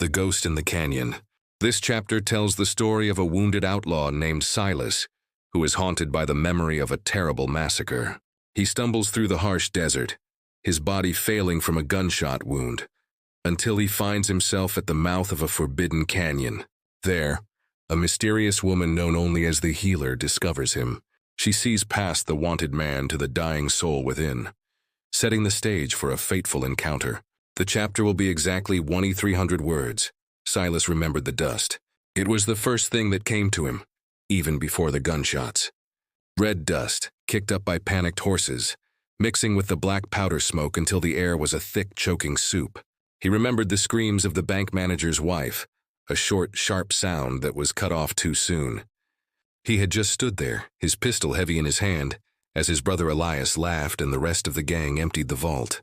The Ghost in the Canyon. This chapter tells the story of a wounded outlaw named Silas, who is haunted by the memory of a terrible massacre. He stumbles through the harsh desert, his body failing from a gunshot wound, until he finds himself at the mouth of a forbidden canyon. There, a mysterious woman known only as the Healer discovers him. She sees past the wanted man to the dying soul within, setting the stage for a fateful encounter. The chapter will be exactly 2,300 words. Silas remembered the dust. It was the first thing that came to him, even before the gunshots. Red dust, kicked up by panicked horses, mixing with the black powder smoke until the air was a thick, choking soup. He remembered the screams of the bank manager's wife, a short, sharp sound that was cut off too soon. He had just stood there, his pistol heavy in his hand, as his brother Elias laughed and the rest of the gang emptied the vault.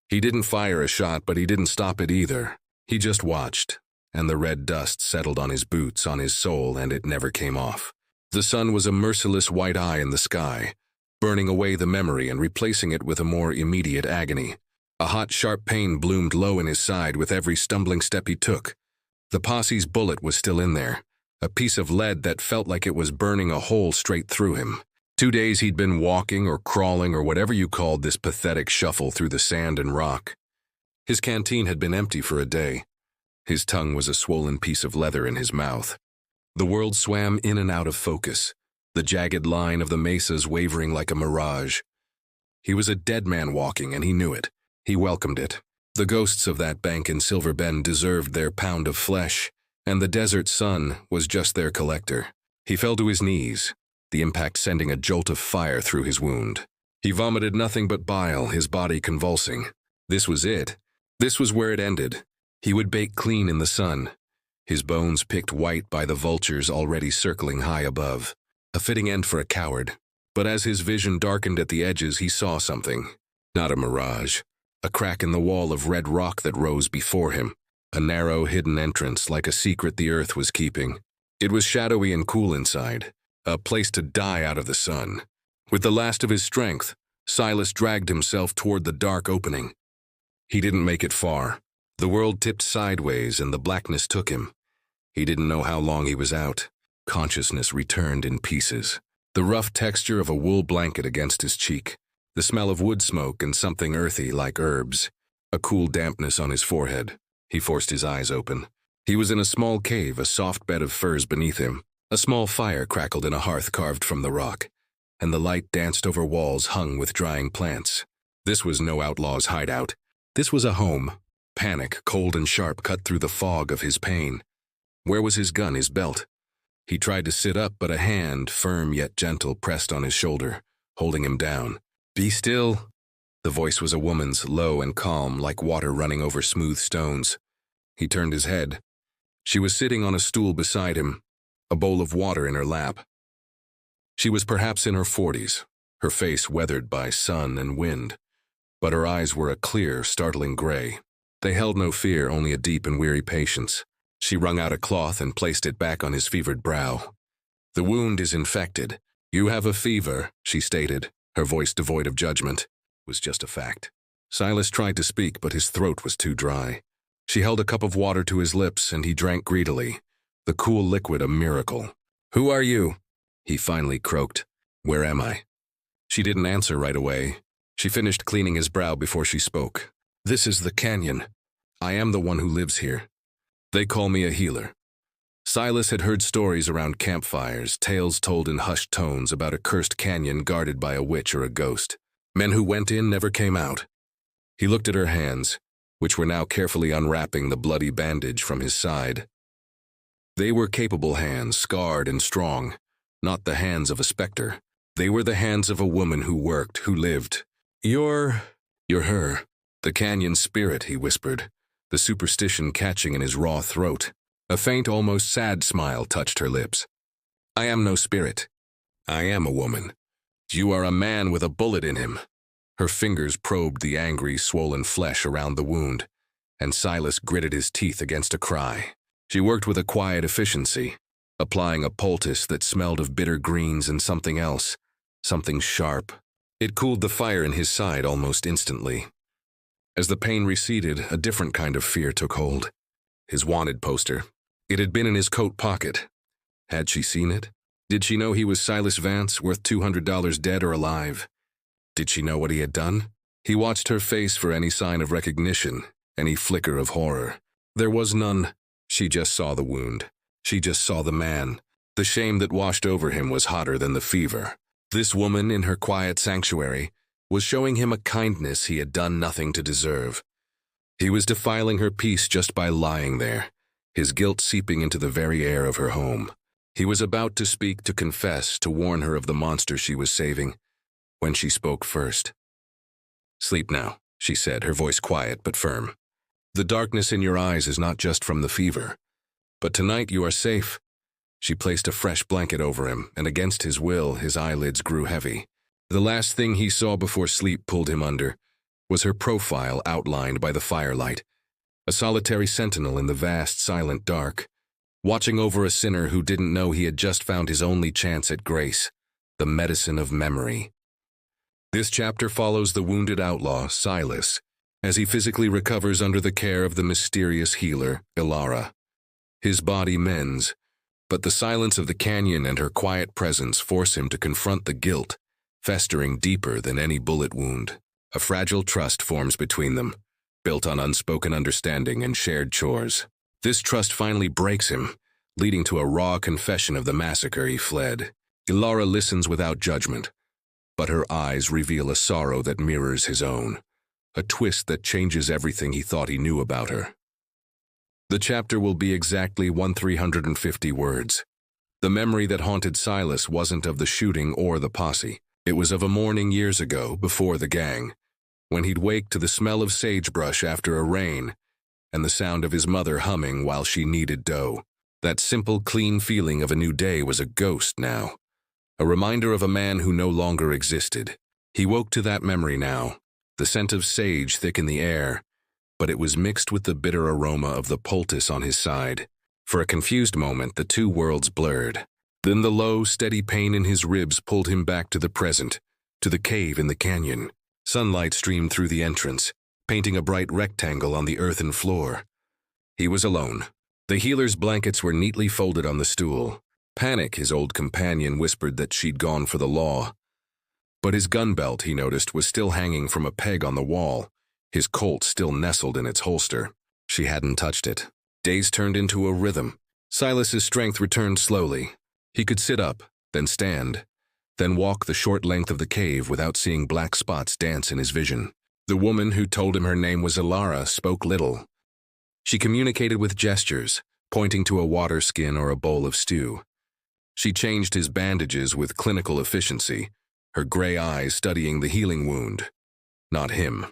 He didn't fire a shot, but he didn't stop it either. He just watched, and the red dust settled on his boots, on his soul, and it never came off. The sun was a merciless white eye in the sky, burning away the memory and replacing it with a more immediate agony. A hot, sharp pain bloomed low in his side with every stumbling step he took. The posse's bullet was still in there, a piece of lead that felt like it was burning a hole straight through him. 2 days he'd been walking or crawling or whatever you called this pathetic shuffle through the sand and rock. His canteen had been empty for a day. His tongue was a swollen piece of leather in his mouth. The world swam in and out of focus, the jagged line of the mesas wavering like a mirage. He was a dead man walking, and he knew it. He welcomed it. The ghosts of that bank in Silver Bend deserved their pound of flesh, and the desert sun was just their collector. He fell to his knees, the impact sending a jolt of fire through his wound. He vomited nothing but bile, his body convulsing. This was it. This was where it ended. He would bake clean in the sun, his bones picked white by the vultures already circling high above. A fitting end for a coward. But as his vision darkened at the edges, he saw something. Not a mirage. A crack in the wall of red rock that rose before him. A narrow, hidden entrance like a secret the earth was keeping. It was shadowy and cool inside. A place to die out of the sun. With the last of his strength, Silas dragged himself toward the dark opening. He didn't make it far. The world tipped sideways and the blackness took him. He didn't know how long he was out. Consciousness returned in pieces. The rough texture of a wool blanket against his cheek. The smell of wood smoke and something earthy like herbs. A cool dampness on his forehead. He forced his eyes open. He was in a small cave, a soft bed of furs beneath him. A small fire crackled in a hearth carved from the rock, and the light danced over walls hung with drying plants. This was no outlaw's hideout. This was a home. Panic, cold and sharp, cut through the fog of his pain. Where was his gun, his belt? He tried to sit up, but a hand, firm yet gentle, pressed on his shoulder, holding him down. "Be still." The voice was a woman's, low and calm, like water running over smooth stones. He turned his head. She was sitting on a stool beside him, a bowl of water in her lap. She was perhaps in her 40s, her face weathered by sun and wind, but her eyes were a clear, startling gray. They held no fear, only a deep and weary patience. She wrung out a cloth and placed it back on his fevered brow. "The wound is infected. You have a fever," she stated, her voice devoid of judgment. It was just a fact. Silas tried to speak, but his throat was too dry. She held a cup of water to his lips, and he drank greedily, the cool liquid a miracle. "Who are you?" he finally croaked. "Where am I?" She didn't answer right away. She finished cleaning his brow before she spoke. "This is the canyon. I am the one who lives here. They call me a healer." Silas had heard stories around campfires, tales told in hushed tones about a cursed canyon guarded by a witch or a ghost. Men who went in never came out. He looked at her hands, which were now carefully unwrapping the bloody bandage from his side. They were capable hands, scarred and strong, not the hands of a specter. They were the hands of a woman who worked, who lived. You're her. The canyon spirit," he whispered, the superstition catching in his raw throat. A faint, almost sad smile touched her lips. "I am no spirit. I am a woman. You are a man with a bullet in him." Her fingers probed the angry, swollen flesh around the wound, and Silas gritted his teeth against a cry. She worked with a quiet efficiency, applying a poultice that smelled of bitter greens and something else, something sharp. It cooled the fire in his side almost instantly. As the pain receded, a different kind of fear took hold. his wanted poster. It had been in his coat pocket. Had she seen it? Did she know he was Silas Vance, worth $200 dead or alive? Did she know what he had done? He watched her face for any sign of recognition, any flicker of horror. There was none. She just saw the wound. She just saw the man. The shame that washed over him was hotter than the fever. This woman, in her quiet sanctuary, was showing him a kindness he had done nothing to deserve. He was defiling her peace just by lying there, his guilt seeping into the very air of her home. He was about to speak, to confess, to warn her of the monster she was saving, when she spoke first. "Sleep now," she said, her voice quiet but firm. "The darkness in your eyes is not just from the fever. But tonight you are safe." She placed a fresh blanket over him, and against his will, his eyelids grew heavy. The last thing he saw before sleep pulled him under was her profile outlined by the firelight, a solitary sentinel in the vast, silent dark, watching over a sinner who didn't know he had just found his only chance at grace, the medicine of memory. This chapter follows the wounded outlaw, Silas, as he physically recovers under the care of the mysterious healer, Ilara. His body mends, but the silence of the canyon and her quiet presence force him to confront the guilt, festering deeper than any bullet wound. A fragile trust forms between them, built on unspoken understanding and shared chores. This trust finally breaks him, leading to a raw confession of the massacre he fled. Ilara listens without judgment, but her eyes reveal a sorrow that mirrors his own, a twist that changes everything he thought he knew about her. The chapter will be exactly 1,350 words. The memory that haunted Silas wasn't of the shooting or the posse. It was of a morning years ago, before the gang, when he'd wake to the smell of sagebrush after a rain and the sound of his mother humming while she kneaded dough. That simple, clean feeling of a new day was a ghost now, a reminder of a man who no longer existed. He woke to that memory now, the scent of sage thick in the air, but it was mixed with the bitter aroma of the poultice on his side. For a confused moment, the two worlds blurred. Then the low, steady pain in his ribs pulled him back to the present, to the cave in the canyon. Sunlight streamed through the entrance, painting a bright rectangle on the earthen floor. He was alone. The healer's blankets were neatly folded on the stool. Panic, his old companion, whispered that she'd gone for the law. But his gun belt, he noticed, was still hanging from a peg on the wall, his Colt still nestled in its holster. She hadn't touched it. Days turned into a rhythm. Silas's strength returned slowly. He could sit up, then stand, then walk the short length of the cave without seeing black spots dance in his vision. The woman who told him her name was Ilara spoke little. She communicated with gestures, pointing to a water skin or a bowl of stew. She changed his bandages with clinical efficiency, her gray eyes studying the healing wound, not him.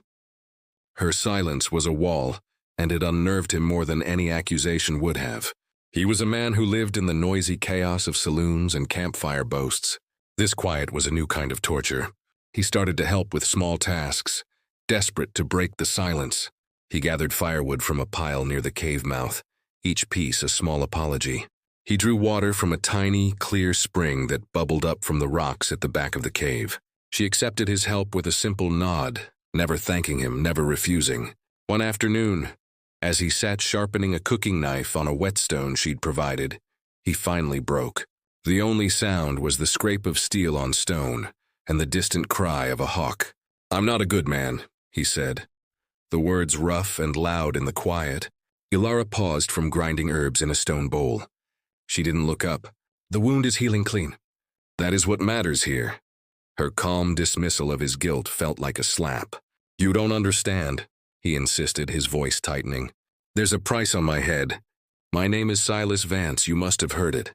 Her silence was a wall, and it unnerved him more than any accusation would have. He was a man who lived in the noisy chaos of saloons and campfire boasts. This quiet was a new kind of torture. He started to help with small tasks, desperate to break the silence. He gathered firewood from a pile near the cave mouth, each piece a small apology. He drew water from a tiny, clear spring that bubbled up from the rocks at the back of the cave. She accepted his help with a simple nod, never thanking him, never refusing. One afternoon, as he sat sharpening a cooking knife on a whetstone she'd provided, he finally broke. The only sound was the scrape of steel on stone and the distant cry of a hawk. "I'm not a good man," he said, the words rough and loud in the quiet. Ilara paused from grinding herbs in a stone bowl. She didn't look up. "The wound is healing clean. That is what matters here." Her calm dismissal of his guilt felt like a slap. "You don't understand," he insisted, his voice tightening. "There's a price on my head. My name is Silas Vance, you must have heard it."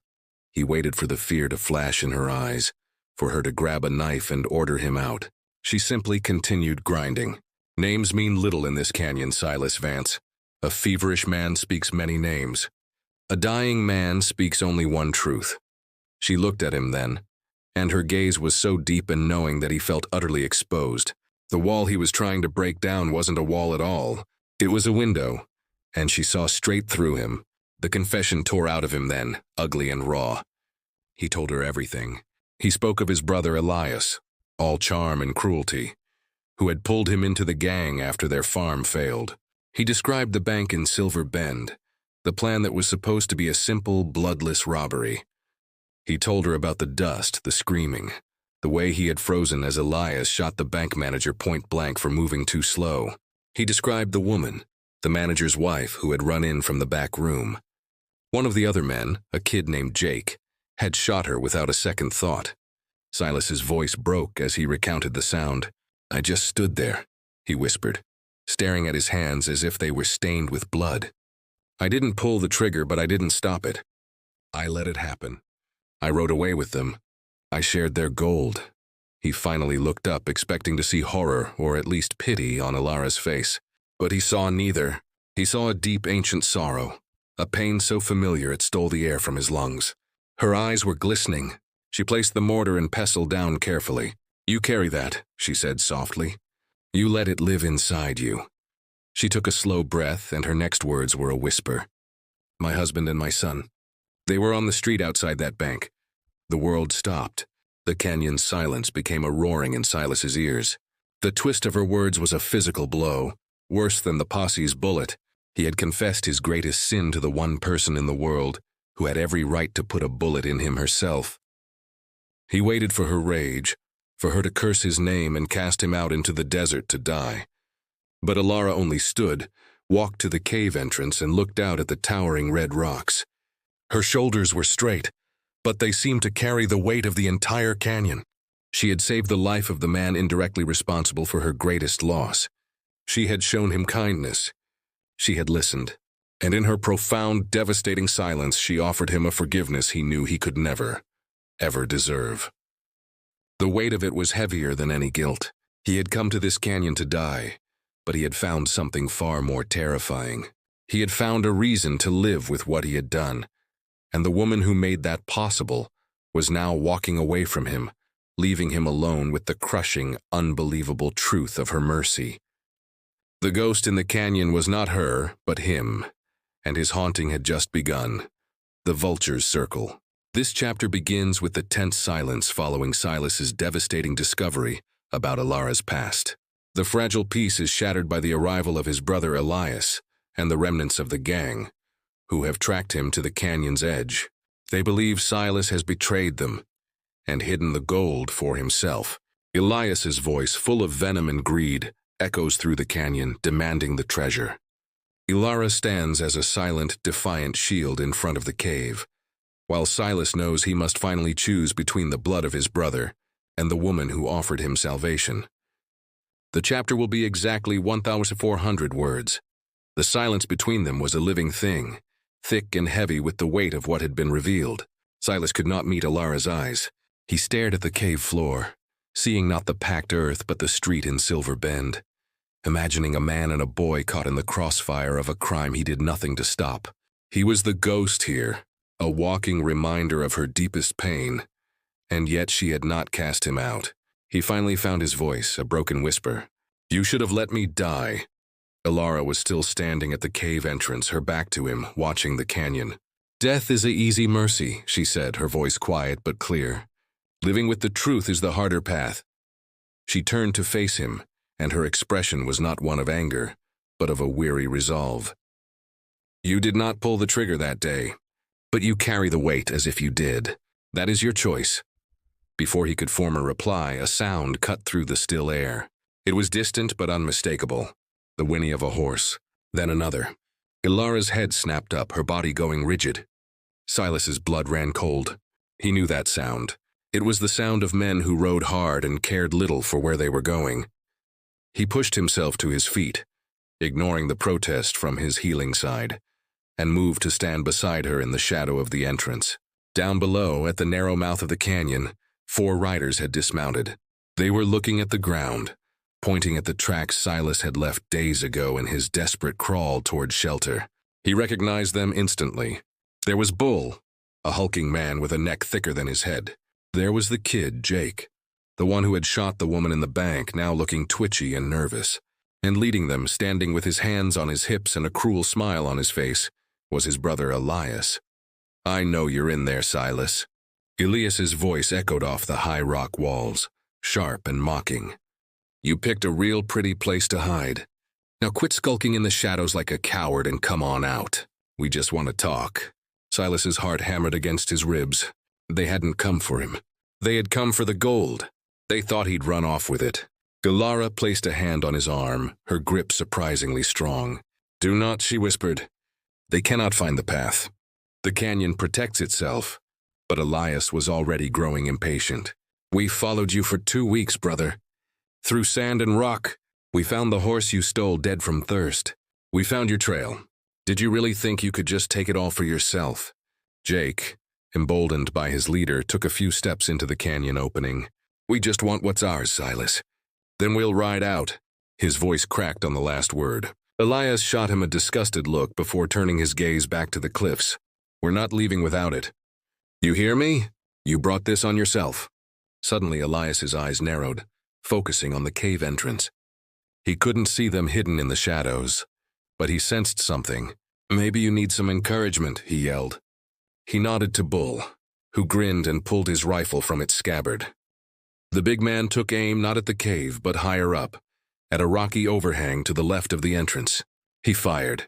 He waited for the fear to flash in her eyes, for her to grab a knife and order him out. She simply continued grinding. "Names mean little in this canyon, Silas Vance. A feverish man speaks many names. A dying man speaks only one truth." She looked at him then, and her gaze was so deep and knowing that he felt utterly exposed. The wall he was trying to break down wasn't a wall at all. It was a window, and she saw straight through him. The confession tore out of him then, ugly and raw. He told her everything. He spoke of his brother Elias, all charm and cruelty, who had pulled him into the gang after their farm failed. He described the bank in Silver Bend, the plan that was supposed to be a simple, bloodless robbery. He told her about the dust, the screaming, the way he had frozen as Elias shot the bank manager point blank for moving too slow. He described the woman, the manager's wife, who had run in from the back room. One of the other men, a kid named Jake, had shot her without a second thought. Silas's voice broke as he recounted the sound. "I just stood there," he whispered, staring at his hands as if they were stained with blood. "I didn't pull the trigger, but I didn't stop it. I let it happen. I rode away with them. I shared their gold." He finally looked up, expecting to see horror, or at least pity, on Ilara's face. But he saw neither. He saw a deep, ancient sorrow, a pain so familiar it stole the air from his lungs. Her eyes were glistening. She placed the mortar and pestle down carefully. "You carry that," she said softly. "You let it live inside you." She took a slow breath, and her next words were a whisper. "My husband and my son. They were on the street outside that bank." The world stopped. The canyon's silence became a roaring in Silas's ears. The twist of her words was a physical blow, worse than the posse's bullet. He had confessed his greatest sin to the one person in the world who had every right to put a bullet in him herself. He waited for her rage, for her to curse his name and cast him out into the desert to die. But Ilara only stood, walked to the cave entrance, and looked out at the towering red rocks. Her shoulders were straight, but they seemed to carry the weight of the entire canyon. She had saved the life of the man indirectly responsible for her greatest loss. She had shown him kindness. She had listened. And in her profound, devastating silence, she offered him a forgiveness he knew he could never, ever deserve. The weight of it was heavier than any guilt. He had come to this canyon to die, but he had found something far more terrifying. He had found a reason to live with what he had done, and the woman who made that possible was now walking away from him, leaving him alone with the crushing, unbelievable truth of her mercy. The ghost in the canyon was not her, but him, and his haunting had just begun. The vulture's circle. This chapter begins with the tense silence following Silas's devastating discovery about Ilara's past. The fragile peace is shattered by the arrival of his brother Elias and the remnants of the gang, who have tracked him to the canyon's edge. They believe Silas has betrayed them and hidden the gold for himself. Elias's voice, full of venom and greed, echoes through the canyon, demanding the treasure. Ilara stands as a silent, defiant shield in front of the cave, while Silas knows he must finally choose between the blood of his brother and the woman who offered him salvation. The chapter will be exactly 1,400 words. The silence between them was a living thing, thick and heavy with the weight of what had been revealed. Silas could not meet Ilara's eyes. He stared at the cave floor, seeing not the packed earth but the street in Silver Bend, imagining a man and a boy caught in the crossfire of a crime he did nothing to stop. He was the ghost here, a walking reminder of her deepest pain, and yet she had not cast him out. He finally found his voice, a broken whisper. "You should have let me die." Ilara was still standing at the cave entrance, her back to him, watching the canyon. "Death is an easy mercy," she said, her voice quiet but clear. "Living with the truth is the harder path." She turned to face him, and her expression was not one of anger, but of a weary resolve. "You did not pull the trigger that day, but you carry the weight as if you did. That is your choice." Before he could form a reply, a sound cut through the still air. It was distant but unmistakable, the whinny of a horse, then another. Ilara's head snapped up, her body going rigid. Silas's blood ran cold. He knew that sound. It was the sound of men who rode hard and cared little for where they were going. He pushed himself to his feet, ignoring the protest from his healing side, and moved to stand beside her in the shadow of the entrance. Down below, at the narrow mouth of the canyon, 4 riders had dismounted. They were looking at the ground, pointing at the tracks Silas had left days ago in his desperate crawl toward shelter. He recognized them instantly. There was Bull, a hulking man with a neck thicker than his head. There was the kid, Jake, the one who had shot the woman in the bank, now looking twitchy and nervous. And leading them, standing with his hands on his hips and a cruel smile on his face, was his brother Elias. "I know you're in there, Silas." Elias's voice echoed off the high rock walls, sharp and mocking. "You picked a real pretty place to hide. Now quit skulking in the shadows like a coward and come on out." We just want to talk. Silas's heart hammered against his ribs. They hadn't come for him. They had come for the gold. They thought he'd run off with it. Alara placed a hand on his arm, her grip surprisingly strong. "Do not," she whispered. "They cannot find the path. The canyon protects itself." But Elias was already growing impatient. "We followed you for 2 weeks, brother. Through sand and rock. We found the horse you stole dead from thirst. We found your trail. Did you really think you could just take it all for yourself?" Jake, emboldened by his leader, took a few steps into the canyon opening. "We just want what's ours, Silas. Then we'll ride out." His voice cracked on the last word. Elias shot him a disgusted look before turning his gaze back to the cliffs. "We're not leaving without it. You hear me? You brought this on yourself." Suddenly Elias's eyes narrowed, focusing on the cave entrance. He couldn't see them hidden in the shadows, but he sensed something. "Maybe you need some encouragement," he yelled. He nodded to Bull, who grinned and pulled his rifle from its scabbard. The big man took aim not at the cave, but higher up, at a rocky overhang to the left of the entrance. He fired.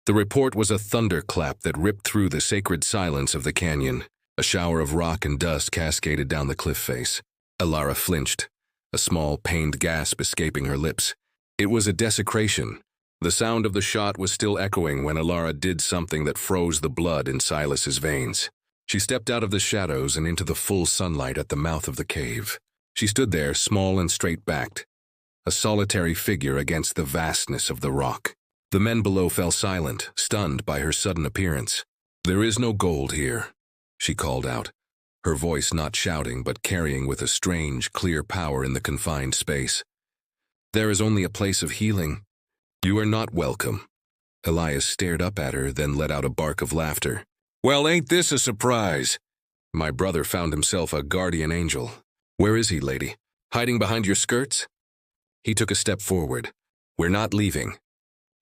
The report was a thunderclap that ripped through the sacred silence of the canyon. A shower of rock and dust cascaded down the cliff face. Alara flinched, a small, pained gasp escaping her lips. It was a desecration. The sound of the shot was still echoing when Alara did something that froze the blood in Silas's veins. She stepped out of the shadows and into the full sunlight at the mouth of the cave. She stood there, small and straight-backed, a solitary figure against the vastness of the rock. The men below fell silent, stunned by her sudden appearance. "There is no gold here," she called out, her voice not shouting but carrying with a strange, clear power in the confined space. "There is only a place of healing. You are not welcome." Elias stared up at her, then let out a bark of laughter. "Well, ain't this a surprise? My brother found himself a guardian angel. Where is he, lady? Hiding behind your skirts?" He took a step forward. "We're not leaving.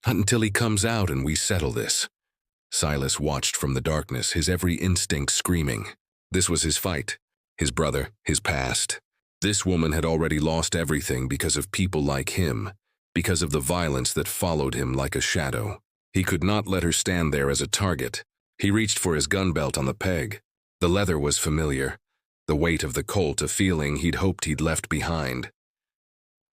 Not until he comes out and we settle this." Silas watched from the darkness, his every instinct screaming. This was his fight, his brother, his past. This woman had already lost everything because of people like him, because of the violence that followed him like a shadow. He could not let her stand there as a target. He reached for his gun belt on the peg. The leather was familiar, the weight of the Colt a feeling he'd hoped he'd left behind.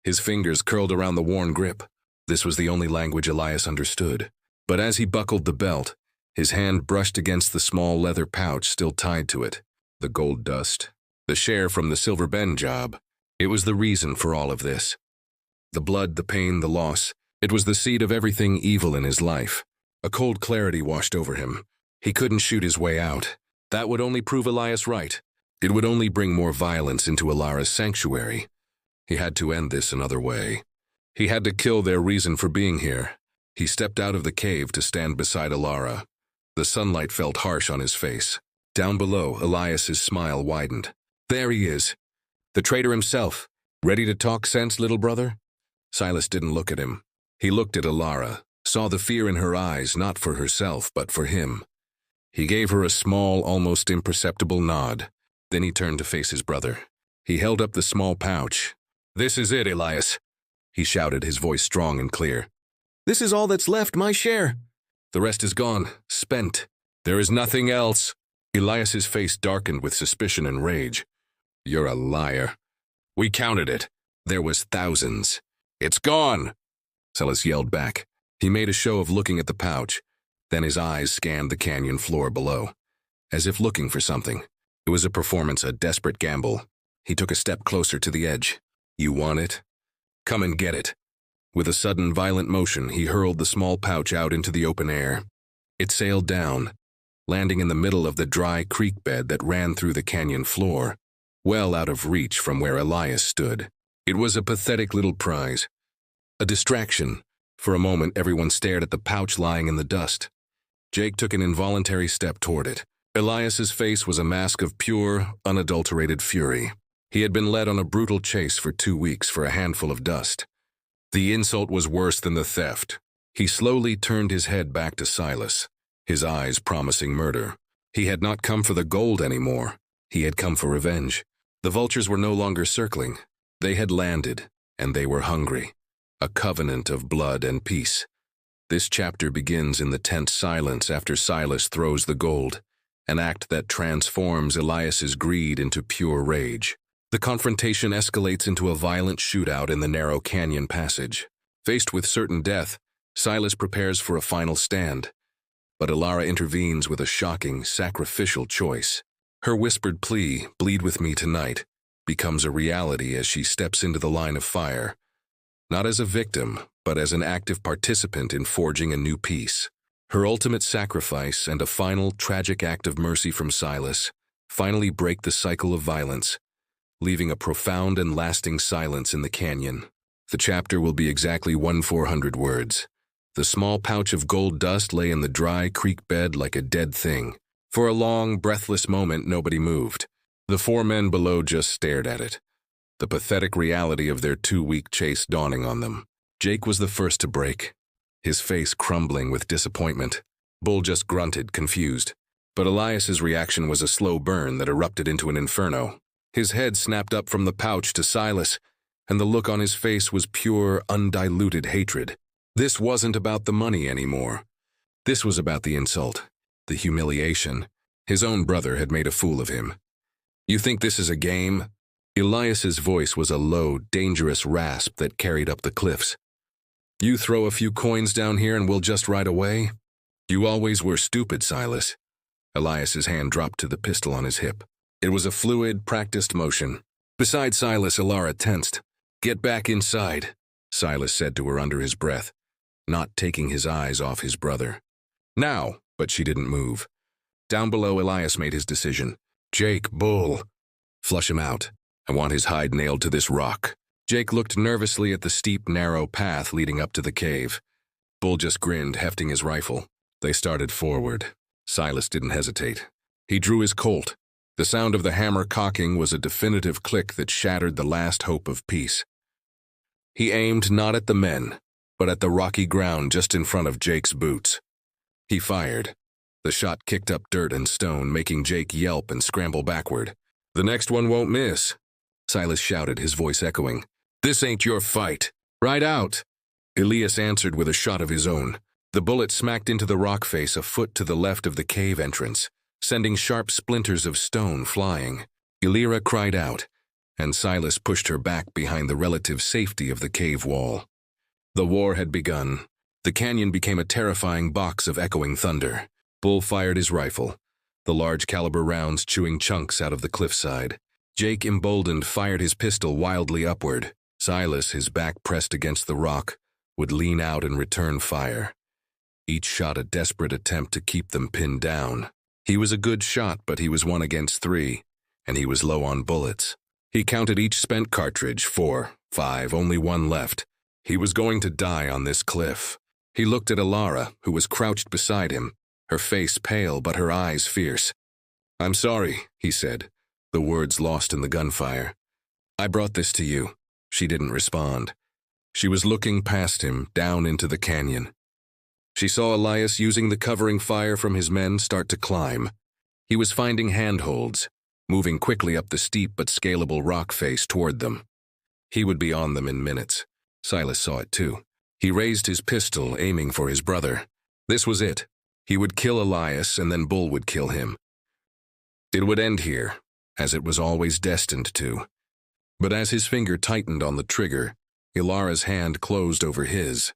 His fingers curled around the worn grip. This was the only language Elias understood. But as he buckled the belt, his hand brushed against the small leather pouch still tied to it. The gold dust, the share from the Silver Bend job. It was the reason for all of this. The blood, the pain, the loss. It was the seed of everything evil in his life. A cold clarity washed over him. He couldn't shoot his way out. That would only prove Elias right. It would only bring more violence into Alara's sanctuary. He had to end this another way. He had to kill their reason for being here. He stepped out of the cave to stand beside Alara. The sunlight felt harsh on his face. Down below, Elias's smile widened. "There he is. The traitor himself. Ready to talk sense, little brother?" Silas didn't look at him. He looked at Alara, saw the fear in her eyes, not for herself, but for him. He gave her a small, almost imperceptible nod. Then he turned to face his brother. He held up the small pouch. "This is it, Elias," he shouted, his voice strong and clear. "This is all that's left, my share. The rest is gone, spent. There is nothing else." Elias's face darkened with suspicion and rage. "You're a liar. We counted it. There was thousands. It's gone," Silas yelled back. He made a show of looking at the pouch. Then his eyes scanned the canyon floor below, as if looking for something. It was a performance, a desperate gamble. He took a step closer to the edge. "You want it? Come and get it." With a sudden, violent motion, he hurled the small pouch out into the open air. It sailed down, landing in the middle of the dry creek bed that ran through the canyon floor, well out of reach from where Elias stood. It was a pathetic little prize, a distraction. For a moment, everyone stared at the pouch lying in the dust. Jake took an involuntary step toward it. Elias's face was a mask of pure, unadulterated fury. He had been led on a brutal chase for 2 weeks for a handful of dust. The insult was worse than the theft. He slowly turned his head back to Silas, his eyes promising murder. He had not come for the gold anymore. He had come for revenge. The vultures were no longer circling. They had landed, and they were hungry. A covenant of blood and peace. This chapter begins in the tense silence after Silas throws the gold, an act that transforms Elias's greed into pure rage. The confrontation escalates into a violent shootout in the narrow canyon passage. Faced with certain death, Silas prepares for a final stand, but Ilara intervenes with a shocking, sacrificial choice. Her whispered plea, "Bleed with me tonight," becomes a reality as she steps into the line of fire, not as a victim, but as an active participant in forging a new peace. Her ultimate sacrifice and a final, tragic act of mercy from Silas finally break the cycle of violence, leaving a profound and lasting silence in the canyon. The chapter will be exactly 1,400 words. The small pouch of gold dust lay in the dry creek bed like a dead thing. For a long, breathless moment, nobody moved. The four men below just stared at it, the pathetic reality of their 2-week chase dawning on them. Jake was the first to break, his face crumbling with disappointment. Bull just grunted, confused. But Elias's reaction was a slow burn that erupted into an inferno. His head snapped up from the pouch to Silas, and the look on his face was pure, undiluted hatred. This wasn't about the money anymore. This was about the insult, the humiliation. His own brother had made a fool of him. "You think this is a game?" Elias's voice was a low, dangerous rasp that carried up the cliffs. "You throw a few coins down here and we'll just ride away? You always were stupid, Silas." Elias's hand dropped to the pistol on his hip. It was a fluid, practiced motion. Beside Silas, Ilara tensed. "Get back inside," Silas said to her under his breath, not taking his eyes off his brother. "Now," but she didn't move. Down below, Elias made his decision. "Jake, Bull. Flush him out. I want his hide nailed to this rock." Jake looked nervously at the steep, narrow path leading up to the cave. Bull just grinned, hefting his rifle. They started forward. Silas didn't hesitate. He drew his Colt. The sound of the hammer cocking was a definitive click that shattered the last hope of peace. He aimed not at the men, but at the rocky ground just in front of Jake's boots. He fired. The shot kicked up dirt and stone, making Jake yelp and scramble backward. "The next one won't miss," Silas shouted, his voice echoing. "This ain't your fight. Ride out." Elias answered with a shot of his own. The bullet smacked into the rock face a foot to the left of the cave entrance, sending sharp splinters of stone flying. Ilira cried out, and Silas pushed her back behind the relative safety of the cave wall. The war had begun. The canyon became a terrifying box of echoing thunder. Bull fired his rifle, the large caliber rounds chewing chunks out of the cliffside. Jake, emboldened, fired his pistol wildly upward. Silas, his back pressed against the rock, would lean out and return fire. Each shot a desperate attempt to keep them pinned down. He was a good shot, but he was 1 against 3, and he was low on bullets. He counted each spent cartridge, 4, 5, only 1 left. He was going to die on this cliff. He looked at Ilara, who was crouched beside him, her face pale but her eyes fierce. "I'm sorry," he said, the words lost in the gunfire. "I brought this to you." She didn't respond. She was looking past him, down into the canyon. She saw Elias using the covering fire from his men start to climb. He was finding handholds, moving quickly up the steep but scalable rock face toward them. He would be on them in minutes. Silas saw it too. He raised his pistol, aiming for his brother. This was it. He would kill Elias, and then Bull would kill him. It would end here, as it was always destined to. But as his finger tightened on the trigger, Ilara's hand closed over his.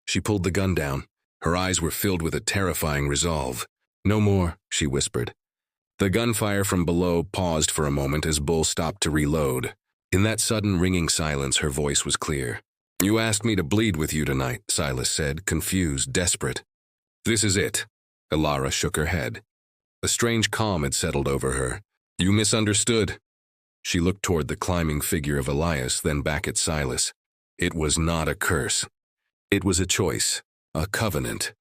She pulled the gun down. Her eyes were filled with a terrifying resolve. "No more," she whispered. The gunfire from below paused for a moment as Bull stopped to reload. In that sudden, ringing silence, her voice was clear. "You asked me to bleed with you tonight," Silas said, confused, desperate. "This is it." Ilara shook her head. A strange calm had settled over her. "You misunderstood." She looked toward the climbing figure of Elias, then back at Silas. It was not a curse. It was a choice, a covenant.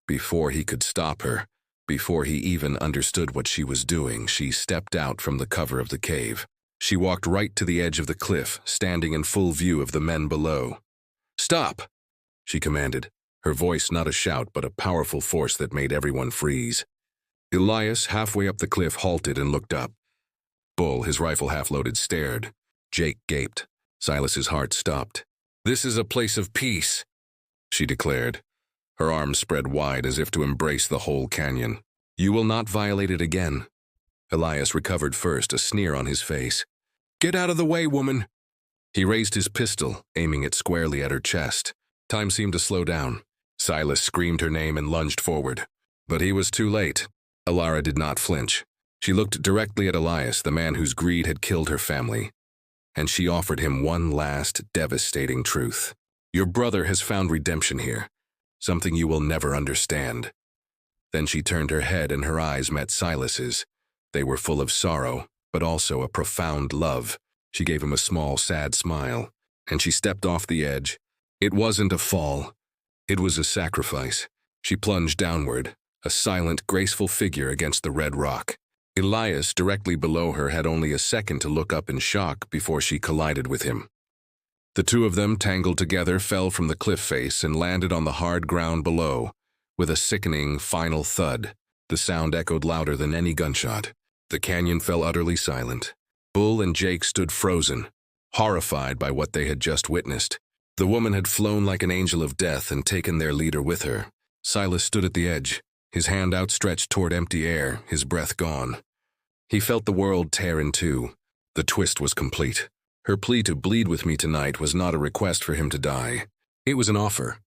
Before he could stop her, before he even understood what she was doing, she stepped out from the cover of the cave. She walked right to the edge of the cliff, standing in full view of the men below. "Stop!" she commanded, her voice not a shout but a powerful force that made everyone freeze. Elias, halfway up the cliff, halted and looked up. Bull, his rifle half-loaded, stared. Jake gaped. Silas's heart stopped. "This is a place of peace," she declared. her arms spread wide as if to embrace the whole canyon. "You will not violate it again." Elias recovered first, a sneer on his face. "Get out of the way, woman!" He raised his pistol, aiming it squarely at her chest. Time seemed to slow down. Silas screamed her name and lunged forward. But he was too late. Alara did not flinch. She looked directly at Elias, the man whose greed had killed her family. And she offered him one last, devastating truth. "Your brother has found redemption here, something you will never understand." Then she turned her head and her eyes met Silas's. They were full of sorrow, but also a profound love. She gave him a small, sad smile, and she stepped off the edge. It wasn't a fall. It was a sacrifice. She plunged downward, a silent, graceful figure against the red rock. Elias, directly below her, had only a second to look up in shock before she collided with him. The two of them, tangled together, fell from the cliff face and landed on the hard ground below, with a sickening, final thud. The sound echoed louder than any gunshot. The canyon fell utterly silent. Bull and Jake stood frozen, horrified by what they had just witnessed. The woman had flown like an angel of death and taken their leader with her. Silas stood at the edge, his hand outstretched toward empty air, his breath gone. He felt the world tear in two. The twist was complete. Her plea to bleed with me tonight was not a request for him to die. It was an offer.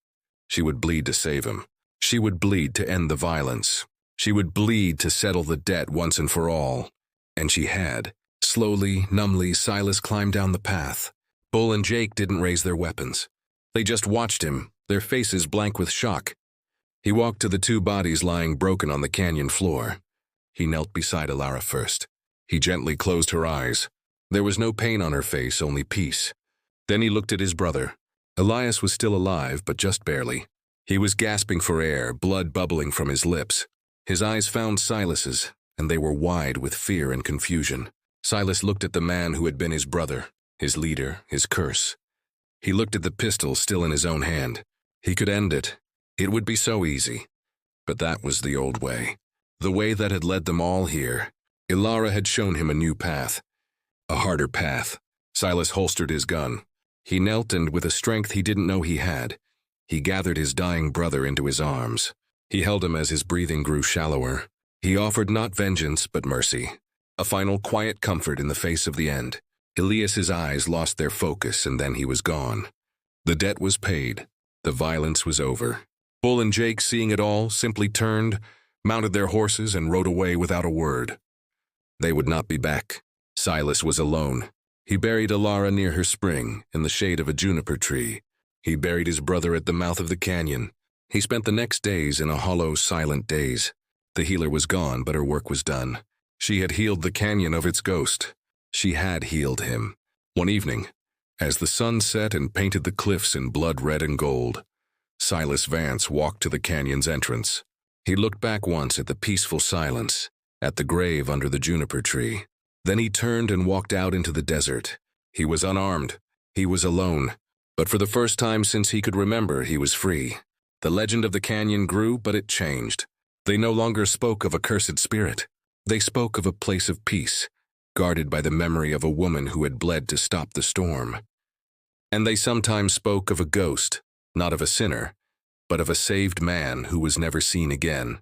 She would bleed to save him. She would bleed to end the violence. She would bleed to settle the debt once and for all. And she had. Slowly, numbly, Silas climbed down the path. Bull and Jake didn't raise their weapons. They just watched him, their faces blank with shock. He walked to the two bodies lying broken on the canyon floor. He knelt beside Alara first. He gently closed her eyes. There was no pain on her face, only peace. Then he looked at his brother. Elias was still alive, but just barely. He was gasping for air, blood bubbling from his lips. His eyes found Silas's, and they were wide with fear and confusion. Silas looked at the man who had been his brother, his leader, his curse. He looked at the pistol still in his own hand. He could end it. It would be so easy. But that was the old way. The way that had led them all here. Alara had shown him a new path. A harder path. Silas holstered his gun. He knelt and, with a strength he didn't know he had, he gathered his dying brother into his arms. He held him as his breathing grew shallower. He offered not vengeance, but mercy. A final quiet comfort in the face of the end. Elias's eyes lost their focus, and then he was gone. The debt was paid. The violence was over. Bull and Jake, seeing it all, simply turned, mounted their horses, and rode away without a word. They would not be back. Silas was alone. He buried Alara near her spring, in the shade of a juniper tree. He buried his brother at the mouth of the canyon. He spent the next days in a hollow, silent daze. The healer was gone, but her work was done. She had healed the canyon of its ghost. She had healed him. One evening, as the sun set and painted the cliffs in blood red and gold, Silas Vance walked to the canyon's entrance. He looked back once at the peaceful silence, at the grave under the juniper tree. Then he turned and walked out into the desert. He was unarmed. He was alone. But for the first time since he could remember, he was free. The legend of the canyon grew, but it changed. They no longer spoke of a cursed spirit. They spoke of a place of peace, guarded by the memory of a woman who had bled to stop the storm. And they sometimes spoke of a ghost, not of a sinner, but of a saved man who was never seen again.